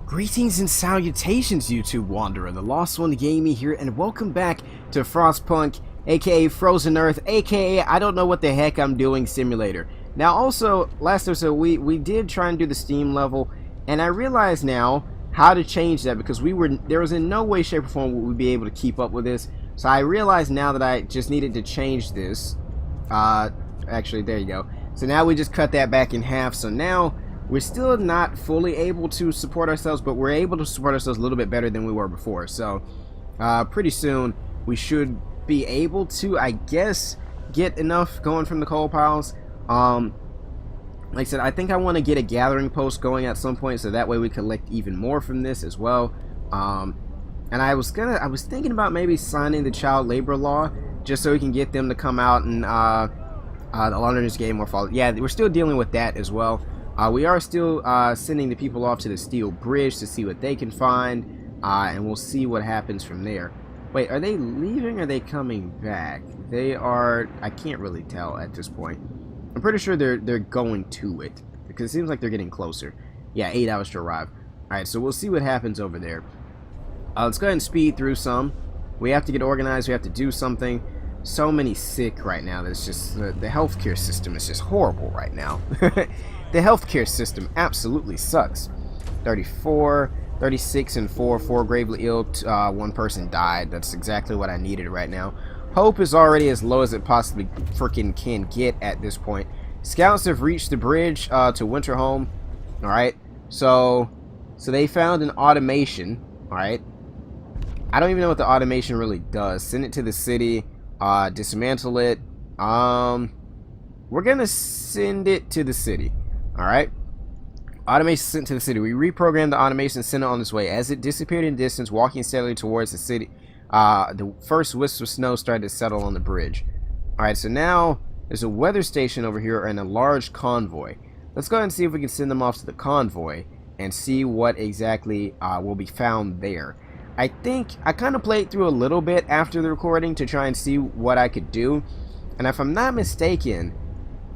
Greetings and salutations, YouTube Wanderer, the Lost One Gaming here, and welcome back to Frostpunk, aka Frozen Earth, aka I don't know what the heck I'm doing simulator. Now also, last episode we did try and do the Steam level, and I realize now how to change that because there was in no way, shape, or form would we be able to keep up with this. So I realized now that I just needed to change this. Actually, there you go. So now we just cut that back in half, so now we're still not fully able to support ourselves, but we're able to support ourselves a little bit better than we were before. So, pretty soon, we should be able to, I guess, get enough going from the coal piles. Like I said, I think I want to get a gathering post going at some point, so that way we collect even more from this as well. And I was thinking about maybe signing the child labor law, just so we can get them to come out and, the Londoners game or fall. Yeah, we're still dealing with that as well. We are still sending the people off to the steel bridge to see what they can find, and we'll see what happens from there. Wait, are they leaving or are they coming back? They are, I can't really tell at this point. I'm pretty sure they're going to it, because it seems like they're getting closer. Yeah, 8 hours to arrive. Alright, so we'll see what happens over there. Let's go ahead and speed through some. We have to get organized, we have to do something. So many sick right now that it's just, the healthcare system is just horrible right now. The healthcare system absolutely sucks. 34, 36, and 4 gravely ill. 1 person died. That's exactly what I needed right now. Hope is already as low as it possibly freaking can get at this point. Scouts have reached the bridge to Winterholm. Alright, so they found an automation. Alright, I don't even know what the automation really does. Send it to the city. Dismantle it. We're gonna send it to the city. Alright, automation sent to the city. We reprogrammed the automation, sent it on its way. As it disappeared in distance, walking steadily towards the city, the first wisps of snow started to settle on the bridge. Alright, so now there's a weather station over here and a large convoy. Let's go ahead and see if we can send them off to the convoy and see what exactly will be found there. I think I kind of played through a little bit after the recording to try and see what I could do, and if I'm not mistaken,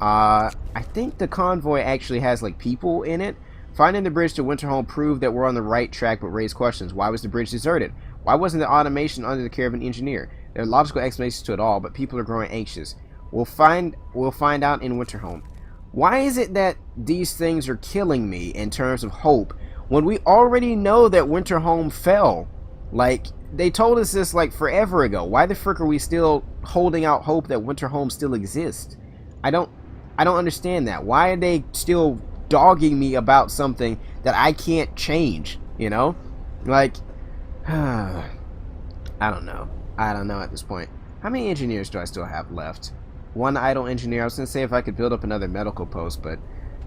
I think the convoy actually has like people in it. Finding the bridge to Winterholm proved that we're on the right track, but raised questions. Why was the bridge deserted? Why wasn't the automation under the care of an engineer? There are logical explanations to it all, but people are growing anxious. We'll find out in Winterholm. Why is it that these things are killing me in terms of hope when we already know that Winterholm fell? Like, they told us this like forever ago. Why the frick are we still holding out hope that Winterholm still exists? I don't understand that. Why are they still dogging me about something that I can't change, you know? Like, I don't know. I don't know at this point. How many engineers do I still have left? 1 idle engineer. I was going to say if I could build up another medical post, but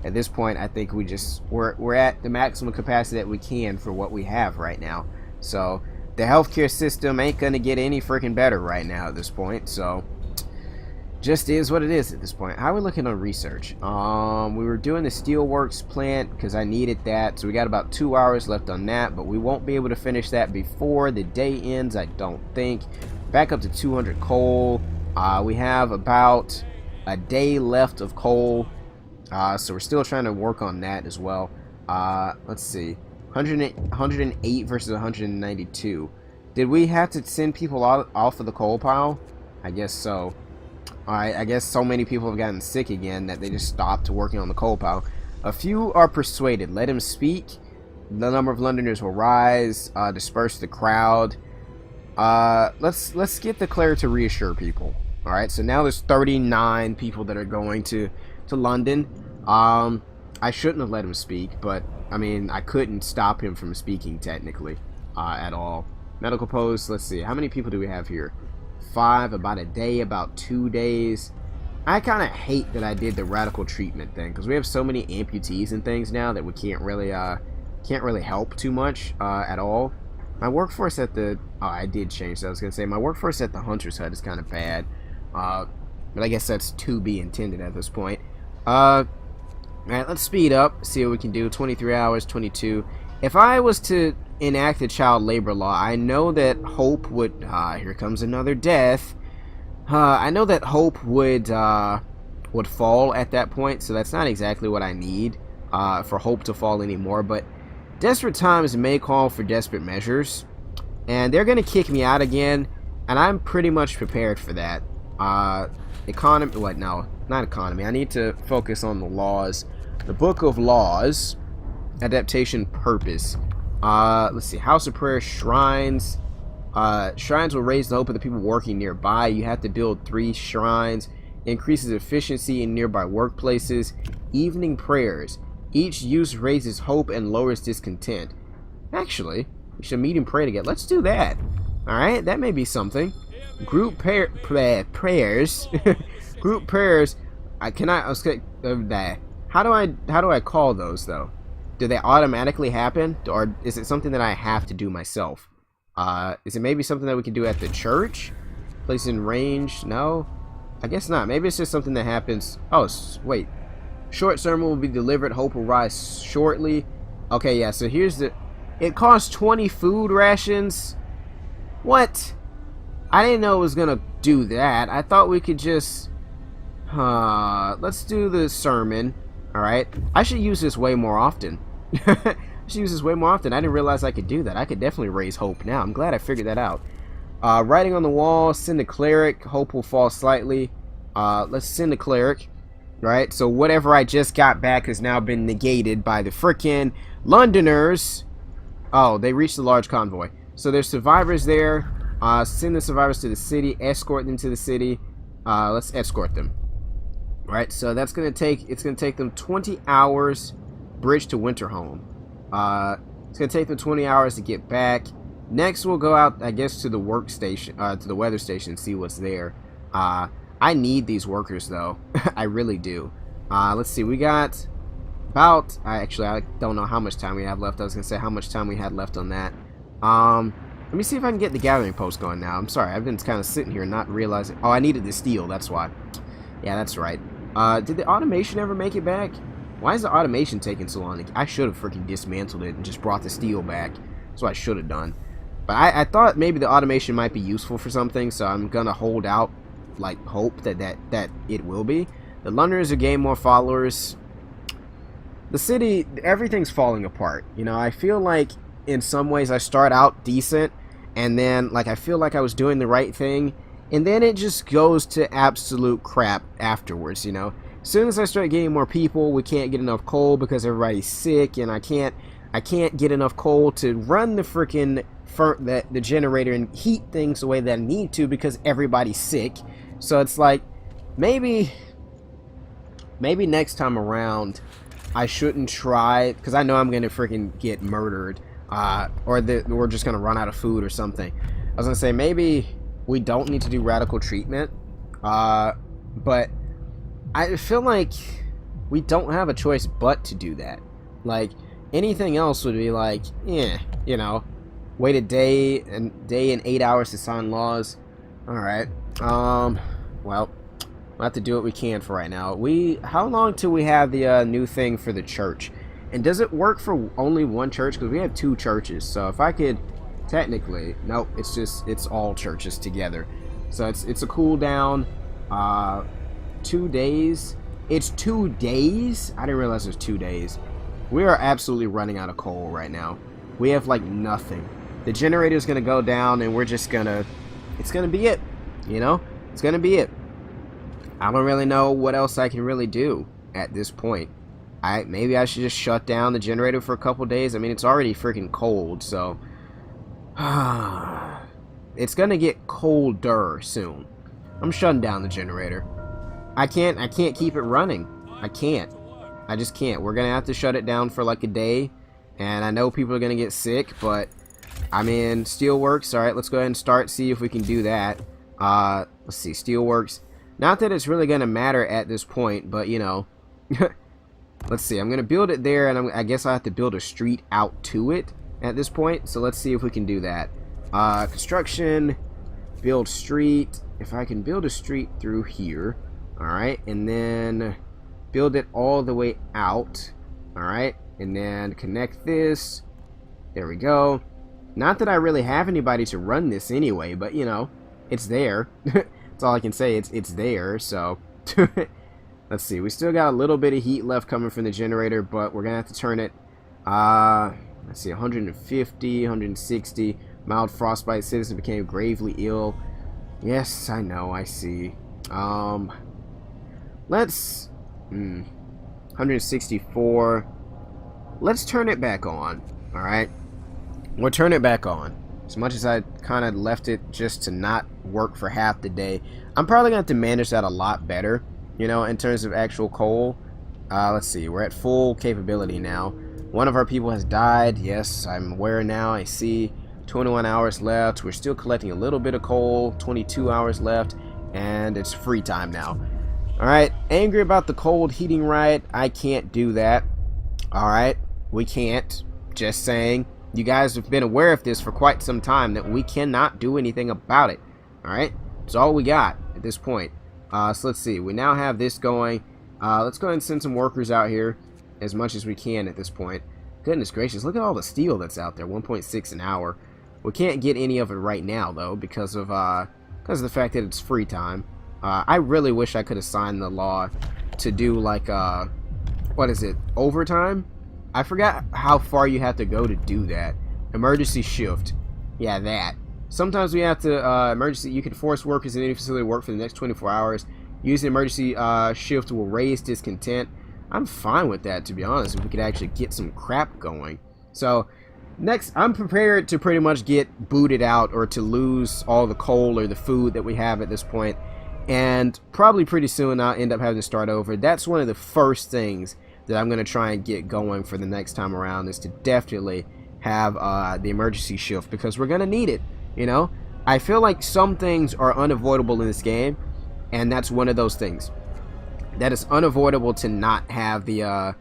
at this point I think we're at the maximum capacity that we can for what we have right now. So, the healthcare system ain't going to get any freaking better right now at this point, so just is what it is at this point. How are we looking on research? We were doing the steelworks plant because I needed that, so we got about 2 hours left on that, but we won't be able to finish that before the day ends, I don't think. Back up to 200 coal. We have about a day left of coal, so we're still trying to work on that as well. Let's see, 108 versus 192. Did we have to send people off of the coal pile? I guess so. Alright, I guess so many people have gotten sick again that they just stopped working on the coal pile. A few are persuaded. Let him speak. The number of Londoners will rise. Disperse the crowd. Let's get the cleric to reassure people. Alright, so now there's 39 people that are going to London. I shouldn't have let him speak, but I mean, I couldn't stop him from speaking technically at all. Medical post, let's see. How many people do we have here? 5, about a day, about 2 days. I kind of hate that I did the radical treatment thing because we have so many amputees and things now that we can't really help too much at all. My workforce at the I did change that. I was gonna say my workforce at the Hunter's Hut is kind of bad, but I guess that's to be intended at this point. Alright, let's speed up, see what we can do. 23 hours, 22. If I was to enact the child labor law, I know that hope would here comes another death. I know that hope would fall at that point, so that's not exactly what I need for hope to fall anymore, but Desperate times may call for desperate measures, and they're gonna kick me out again, and I'm pretty much prepared for that. Economy, what, no, not economy, I need to focus on the laws. The Book of Laws, adaptation purpose. Let's see, House of Prayer, shrines. Shrines will raise the hope of the people working nearby. You have to build 3 shrines. Increases efficiency in nearby workplaces. Evening prayers. Each use raises hope and lowers discontent. Actually, we should meet and pray together. Let's do that. Alright, that may be something. Group prayers. Group prayers. How do I call those though? Do they automatically happen? Or is it something that I have to do myself? Is it maybe something that we can do at the church? Place in range? No? I guess not. Maybe it's just something that happens. Oh, wait. Short sermon will be delivered. Hope will rise shortly. Okay, yeah, so here's the... It costs 20 food rations? What? I didn't know it was gonna do that. I thought we could just... let's do the sermon. Alright. I should use this way more often. I should use this way more often. I didn't realize I could do that. I could definitely raise hope now. I'm glad I figured that out. Writing on the wall. Send a cleric. Hope will fall slightly. Let's send a cleric. Right, so whatever I just got back has now been negated by the frickin' Londoners. Oh, they reached the large convoy. So there's survivors there. Send the survivors to the city. Escort them to the city. Let's escort them. Right, so that's gonna take. It's gonna take them 20 hours. Bridge to Winterhome. It's gonna take them 20 hours to get back. Next, we'll go out, I guess, to the workstation, to the weather station, and see what's there. I need these workers though. I really do. Let's see, we got about, I don't know how much time we have left. I was gonna say how much time we had left on that. Let me see if I can get the gathering post going now. I'm sorry, I've been kind of sitting here not realizing. Oh, I needed the steel, that's why. Yeah, that's right. Did the automation ever make it back? Why is the automation taking so long? I should have freaking dismantled it and just brought the steel back. That's what I should have done. But I thought maybe the automation might be useful for something, so I'm gonna hold out, like, hope that it will be. The Londoners are gaining more followers. The city, everything's falling apart. You know, I feel like in some ways I start out decent, and then, like, I feel like I was doing the right thing, and then it just goes to absolute crap afterwards, you know. As soon as I start getting more people, we can't get enough coal because everybody's sick, and I can't get enough coal to run the freaking the generator and heat things the way that I need to because everybody's sick. So it's like, maybe next time around I shouldn't try, because I know I'm gonna freaking get murdered, or we're just gonna run out of food or something. I was gonna say maybe we don't need to do radical treatment, but I feel like we don't have a choice but to do that. Like, anything else would be like, yeah, you know, wait a day and 8 hours to sign laws. All right. Well, we'll have to do what we can for right now. How long till we have the new thing for the church? And does it work for only one church? Because we have 2 churches. So if I could, technically, nope. It's all churches together. So it's a cooldown. 2 days. It's 2 days. I didn't realize it was 2 days. We are absolutely running out of coal right now. We have like nothing. The generator is gonna go down, and we're just gonna. It's gonna be it. You know, it's gonna be it. I don't really know what else I can really do at this point. Maybe I should just shut down the generator for a couple days. I mean, it's already freaking cold, so it's gonna get colder soon. I'm shutting down the generator. I can't keep it running. I can't. I just can't. We're gonna have to shut it down for like a day, and I know people are gonna get sick, but I mean, steelworks. All right, let's go ahead and see if we can do that. Let's see, steelworks. Not that it's really gonna matter at this point, but you know, let's see. I'm gonna build it there, and I guess I have to build a street out to it at this point. So let's see if we can do that. Construction, build street. If I can build a street through here, all right, and then build it all the way out, all right, and then connect this. There we go. Not that I really have anybody to run this anyway, but you know, it's there. That's all I can say. It's there. So let's see. We still got a little bit of heat left coming from the generator, but we're gonna have to turn it. Let's see, 150, 160. Mild frostbite. Citizen became gravely ill. Yes, I know, I see. Let's... 164. Let's turn it back on, alright? We'll turn it back on. As much as I kind of left it just to not work for half the day, I'm probably going to have to manage that a lot better, you know, in terms of actual coal. Let's see, we're at full capability now. One of our people has died. Yes, I'm aware now. I see 21 hours left. We're still collecting a little bit of coal. 22 hours left, and it's free time now. Alright, angry about the cold heating riot. I can't do that. Alright, we can't. Just saying. You guys have been aware of this for quite some time, that we cannot do anything about it. Alright, it's all we got at this point. So let's see, we now have this going. Let's go ahead and send some workers out here as much as we can at this point. Goodness gracious, look at all the steel that's out there, 1.6 an hour. We can't get any of it right now though, because of the fact that it's free time. I really wish I could have signed the law to do like what is it, overtime? I forgot how far you have to go to do that. Emergency shift. Yeah, that. Sometimes we have to you can force workers in any facility to work for the next 24 hours. Using emergency shift will raise discontent. I'm fine with that, to be honest, if we could actually get some crap going. So next, I'm prepared to pretty much get booted out or to lose all the coal or the food that we have at this point. And probably pretty soon I'll end up having to start over. That's one of the first things that I'm going to try and get going for the next time around, is to definitely have the emergency shift, because we're going to need it, you know? I feel like some things are unavoidable in this game, and that's one of those things. That is unavoidable to not have the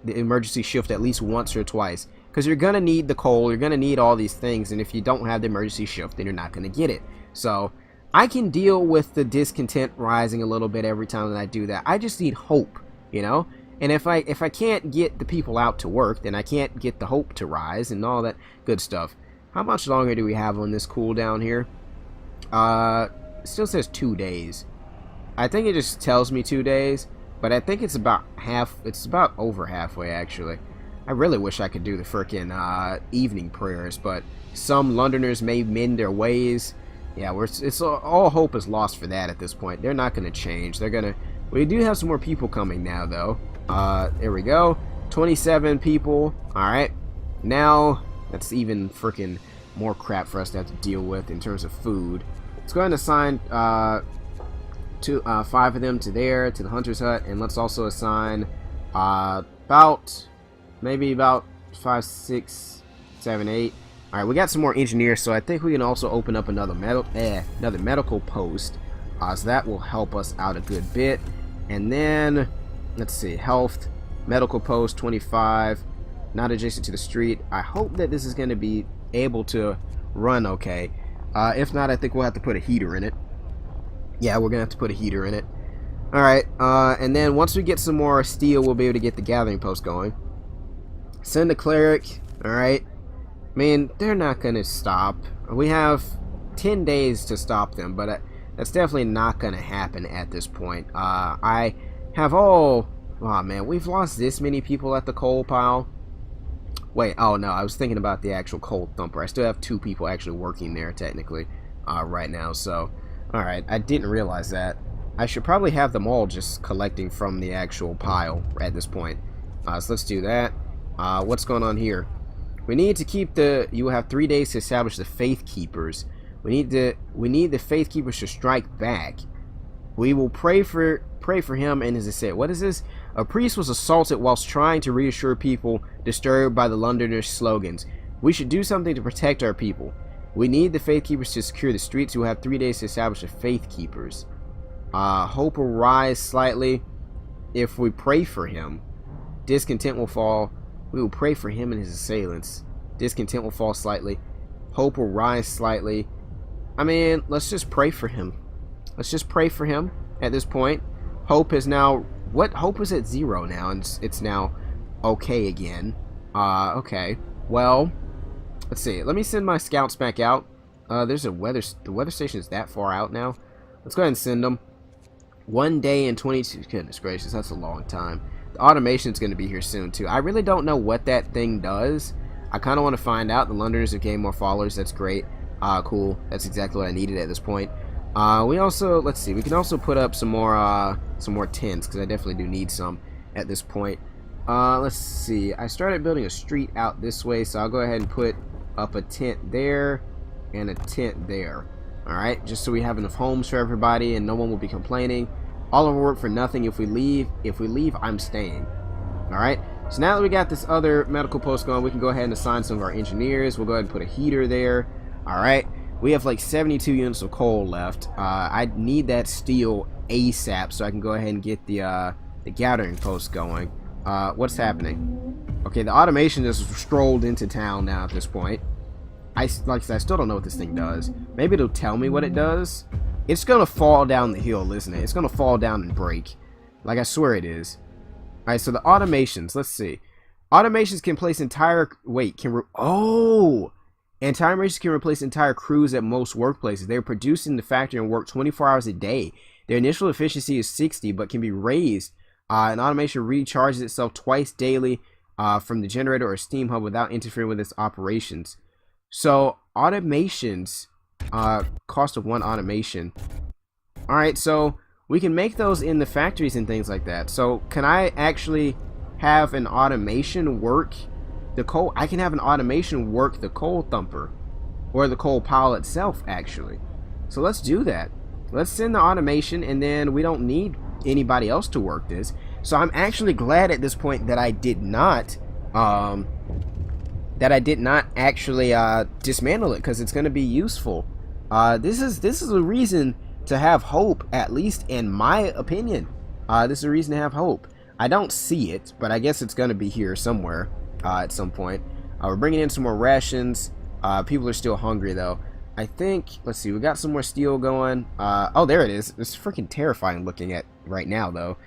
emergency shift at least once or twice, because you're going to need the coal, you're going to need all these things, and if you don't have the emergency shift, then you're not going to get it. So I can deal with the discontent rising a little bit every time that I do that. I just need hope, you know? And if I can't get the people out to work, then I can't get the hope to rise and all that good stuff. How much longer do we have on this cooldown here? It still says 2 days. I think it just tells me 2 days, but I think it's about over halfway actually. I really wish I could do the frickin' evening prayers, but some Londoners may mend their ways. Yeah, it's all hope is lost for that at this point. They're not going to change. We do have some more people coming now, though. There we go. 27 people. Alright. Now, that's even freaking more crap for us to have to deal with in terms of food. Let's go ahead and assign 5 of them to the hunter's hut. And let's also assign maybe about 5, 6, 7, 8. Alright, we got some more engineers, so I think we can also open up another medical post. So that will help us out a good bit. And then, let's see, health, medical post, 25, not adjacent to the street. I hope that this is going to be able to run okay. If not, I think we'll have to put a heater in it. Yeah, we're going to have to put a heater in it. Alright, and then once we get some more steel, we'll be able to get the gathering post going. Send a cleric. Alright. Man, they're not going to stop. We have 10 days to stop them, but that's definitely not going to happen at this point. I have oh man, we've lost this many people at the coal pile. Wait, oh no, I was thinking about the actual coal thumper. I still have 2 people actually working there technically right now. So, alright, I didn't realize that. I should probably have them all just collecting from the actual pile at this point. So let's do that. What's going on here? We need to keep you have 3 days to establish the Faith Keepers. We need the Faith Keepers to strike back. We will pray for him, and as I said, what is this? A priest was assaulted whilst trying to reassure people disturbed by the Londoners' slogans. We should do something to protect our people. We need the Faith Keepers to secure the streets. We will have 3 days to establish the Faith Keepers. Hope will rise slightly if we pray for him. Discontent will fall. We will pray for him and his assailants. Discontent will fall slightly. Hope will rise slightly. I mean, let's just pray for him. Let's just pray for him at this point. Hope is now... What? Hope is at 0 now, and it's now okay again. Okay. Well, let's see. Let me send my scouts back out. There's the weather station is that far out now. Let's go ahead and send them. 1 day and 22... Goodness gracious, that's a long time. The automation's going to be here soon, too. I really don't know what that thing does. I kind of want to find out. The Londoners have gained more followers. That's great. Cool. That's exactly what I needed at this point. We also, let's see, we can also put up some more tents, because I definitely do need some at this point. Let's see, I started building a street out this way, so I'll go ahead and put up a tent there and a tent there. Alright, just so we have enough homes for everybody and no one will be complaining. All of our work for nothing if we leave. If we leave, I'm staying. Alright, so now that we got this other medical post going, we can go ahead and assign some of our engineers. We'll go ahead and put a heater there. Alright, we have like 72 units of coal left. I need that steel ASAP so I can go ahead and get the gathering post going. What's happening? Okay, the automation just strolled into town now at this point. Like I said, I still don't know what this thing does. Maybe it'll tell me what it does. It's gonna fall down the hill, isn't it? It's gonna fall down and break. Like, I swear it is. Alright, so the automations, let's see. Automations can place entire... Wait, Automations can replace entire crews at most workplaces. They're produced in the factory and work 24 hours a day. Their initial efficiency is 60, but can be raised. An automation recharges itself twice daily from the generator or steam hub without interfering with its operations. So automations, cost of one automation. Alright, so we can make those in the factories and things like that. So can I actually have an automation work the coal? I can have an automation work the coal thumper or the coal pile itself, actually. So let's do that. Let's send the automation, and then we don't need anybody else to work this. So I'm actually glad at this point that I did not actually dismantle it, because it's going to be useful. This is a reason to have hope, at least in my opinion. This is a reason to have hope. I don't see it, but I guess it's going to be here somewhere at some point. We're bringing in some more rations. People are still hungry though. I think, let's see, we got some more steel going. Oh, there it is. It's freaking terrifying looking at right now though.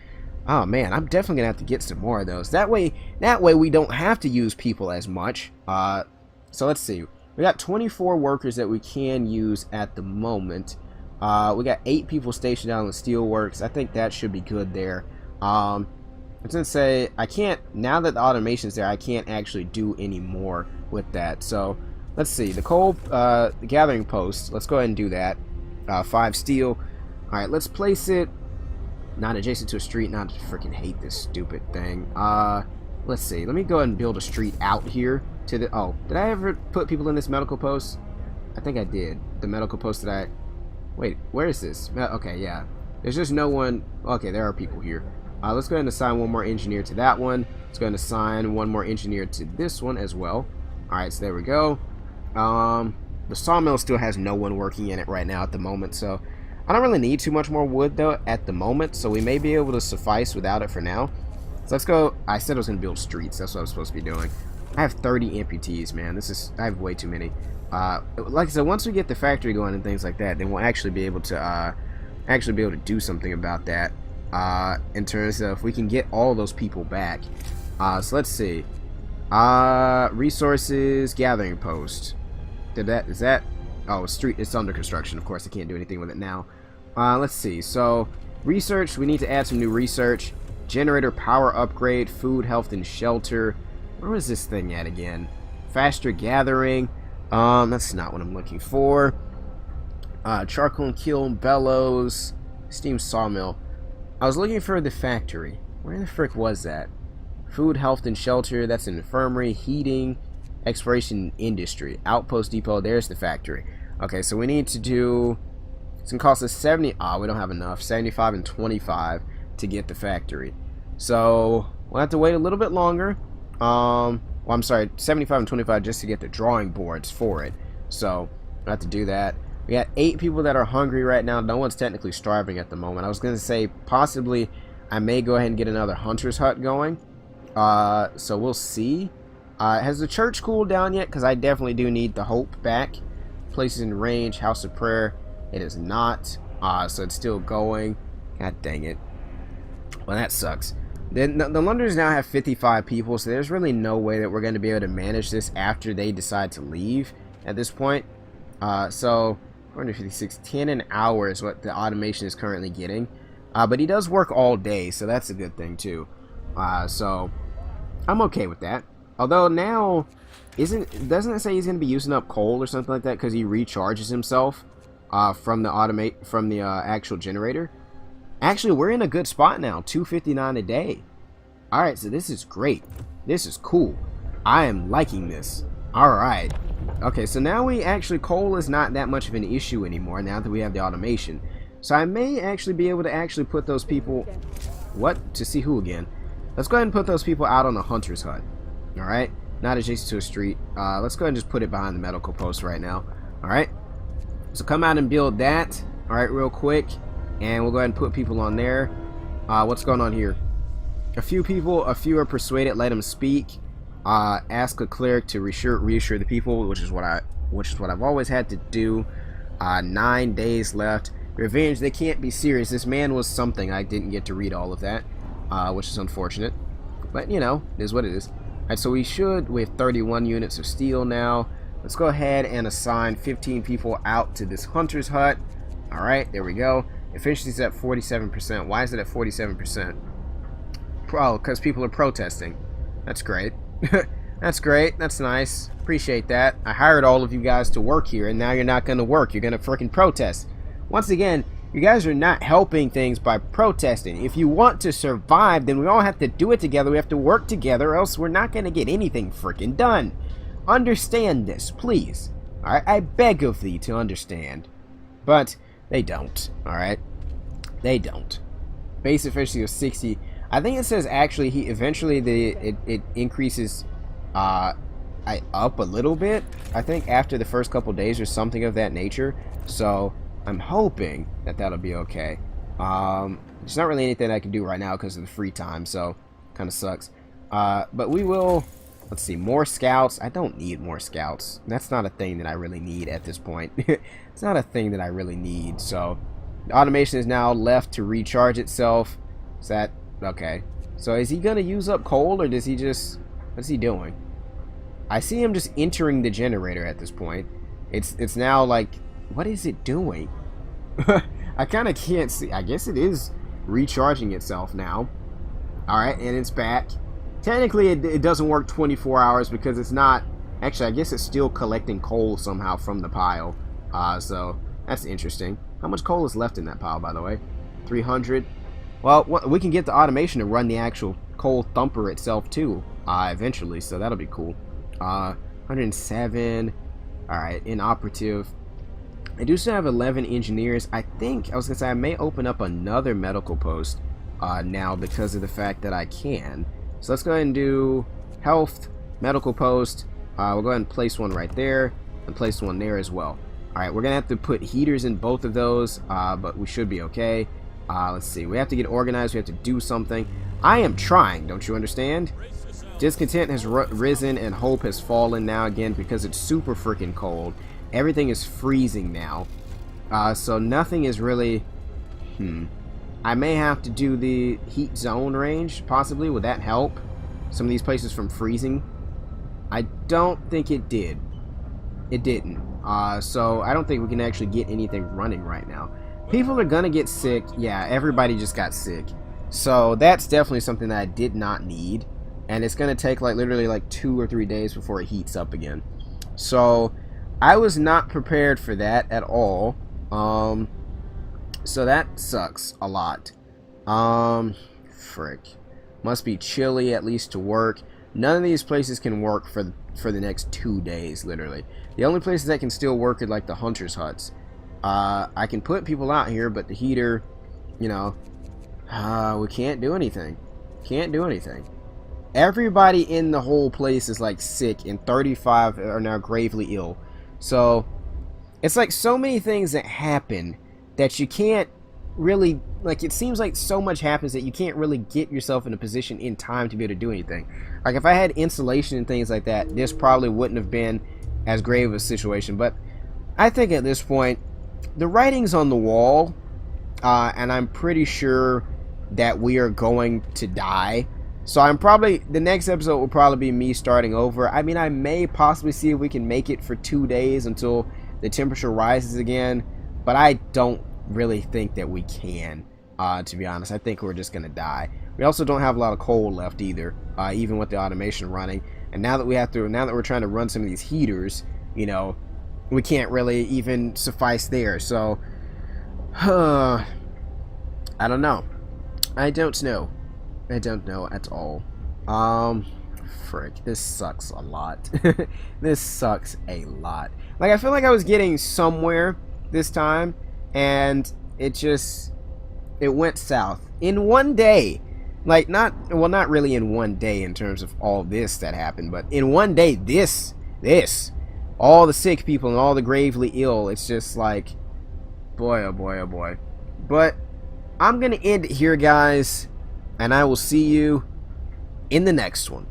Oh man, I'm definitely gonna have to get some more of those. That way we don't have to use people as much. So let's see. We got 24 workers that we can use at the moment. We got 8 people stationed down in the steel works. I think that should be good there. I was gonna say, I can't, now that the automation's there, I can't actually do any more with that. So let's see, the coal, the gathering post, let's go ahead and do that. 5 steel. Alright, let's place it not adjacent to a street. Not to freaking hate this stupid thing. Let's see, let me go ahead and build a street out here to the, oh, did I ever put people in this medical post? I think I did. The medical post that I, wait, where is this? Okay, yeah. There's just no one, okay, there are people here. Let's go ahead and assign one more engineer to that one. Let's go ahead and assign one more engineer to this one as well. Alright, so there we go. The sawmill still has no one working in it right now at the moment, so I don't really need too much more wood though at the moment, so we may be able to suffice without it for now. So let's go. I said I was going to build streets. That's what I was supposed to be doing. I have 30 amputees, man. I have way too many. Like I said, once we get the factory going and things like that, then we'll actually be able to do something about that. In terms of if we can get all those people back. So let's see. Resources gathering post. Is that? Oh, street. It's under construction. Of course, I can't do anything with it now. Let's see. So research. We need to add some new research. Generator power upgrade. Food, health, and shelter. Where was this thing at again? Faster gathering. That's not what I'm looking for. Charcoal kiln, bellows, steam sawmill. I was looking for the factory. Where the frick was that? Food, health, and shelter. That's an infirmary, heating, exploration, industry, outpost depot. There's the factory. Okay, so we need to do. It's gonna cost us 70. We don't have enough. 75 and 25 to get the factory. So we'll have to wait a little bit longer. Well, I'm sorry, 75 and 25 just to get the drawing boards for it. So we'll have to do that. We got 8 people that are hungry right now. No one's technically starving at the moment. I was going to say possibly I may go ahead and get another hunter's hut going. So we'll see. Has the church cooled down yet? Because I definitely do need the hope back. Places in range, house of prayer. It is not. So it's still going. God dang it. Well, that sucks. Then the Londoners now have 55 people, so there's really no way that we're going to be able to manage this after they decide to leave at this point. So 456, 10 an hour is what the automation is currently getting. But he does work all day, so that's a good thing too. So I'm okay with that. Although now, doesn't it say he's going to be using up coal or something like that because he recharges himself from the actual generator? Actually, we're in a good spot now, 259 a day. All right, so this is great. This is cool. I am liking this. All right. Okay, so now coal is not that much of an issue anymore now that we have the automation. So I may actually be able to actually put those people... What? To see who again? Let's go ahead and put those people out on the hunter's hut. All right? Not adjacent to a street. Let's go ahead and just put it behind the medical post right now. All right? So come out and build that. All right, real quick. And we'll go ahead and put people on there. What's going on here? A few are persuaded, let them speak. Ask a cleric to reassure the people, which is what I've always had to do. 9 days left. Revenge, they can't be serious. This man was something. I didn't get to read all of that, which is unfortunate. But, you know, it is what it is. Alright, so we have 31 units of steel now. Let's go ahead and assign 15 people out to this hunter's hut. Alright, there we go. Efficiency is at 47%. Why is it at 47%? Oh, because people are protesting. That's great. That's great. That's nice. Appreciate that. I hired all of you guys to work here, and now you're not going to work. You're going to freaking protest. Once again, you guys are not helping things by protesting. If you want to survive, then we all have to do it together. We have to work together, or else we're not going to get anything freaking done. Understand this, please. Alright, I beg of thee to understand. But they don't. Alright? They don't. Base efficiency of 60. I think it says actually it increases up a little bit. I think after the first couple days or something of that nature. So I'm hoping that that'll be okay. There's not really anything I can do right now because of the free time, so kind of sucks. But we will. Let's see, more scouts. I don't need more scouts. That's not a thing that I really need at this point. It's not a thing that I really need. So the automation is now left to recharge itself. Is that okay? So is he gonna use up coal, or does he just... What's he doing? I see him just entering the generator at this point. It's now like... What is it doing? I kind of can't see. I guess it is recharging itself now. Alright, and it's back. Technically, it doesn't work 24 hours because it's not... Actually, I guess it's still collecting coal somehow from the pile. So, that's interesting. How much coal is left in that pile, by the way? 300. Well, we can get the automation to run the actual coal thumper itself, too, eventually. So, that'll be cool. 107. Alright, inoperative. I do still have 11 engineers. I think, I was going to say, I may open up another medical post now because of the fact that I can. So let's go ahead and do health, medical post. We'll go ahead and place one right there and place one there as well. Alright, we're going to have to put heaters in both of those, but we should be okay. Let's see. We have to get organized. We have to do something. I am trying, don't you understand? Discontent has risen and hope has fallen now again because it's super freaking cold. Everything is freezing now. So nothing is really... I may have to do the heat zone range, possibly. Would that help some of these places from freezing? I don't think it did. It didn't. So I don't think we can actually get anything running right now. People are gonna get sick. Yeah, everybody just got sick. So that's definitely something that I did not need. And it's gonna take like literally like 2 or 3 days before it heats up again. So I was not prepared for that at all. So that sucks a lot. Frick. Must be chilly at least to work. None of these places can work for the next 2 days, literally. The only places that can still work are like the hunters' huts. I can put people out here, but the heater, you know, we can't do anything. Can't do anything. Everybody in the whole place is like sick, and 35 are now gravely ill. So it's like so many things that happen that you can't really, like, it seems like so much happens that you can't really get yourself in a position in time to be able to do anything. Like if I had insulation and things like that, this probably wouldn't have been as grave of a situation. But I think at this point the writing's on the wall, and I'm pretty sure that we are going to die. So I'm probably, the next episode will probably be me starting over. I mean, I may possibly see if we can make it for 2 days until the temperature rises again, but I don't really think that we can, to be honest. I think we're just gonna die. We also don't have a lot of coal left either, even with the automation running. And now that we're trying to run some of these heaters, you know, we can't really even suffice there. So, I don't know. I don't know. I don't know at all. Frick, this sucks a lot. This sucks a lot. Like, I feel like I was getting somewhere this time, and it went south in one day. Like, not really in one day in terms of all this that happened, but in one day, this, all the sick people and all the gravely ill, it's just like, boy, oh boy, oh boy. But I'm gonna end it here, guys, and I will see you in the next one.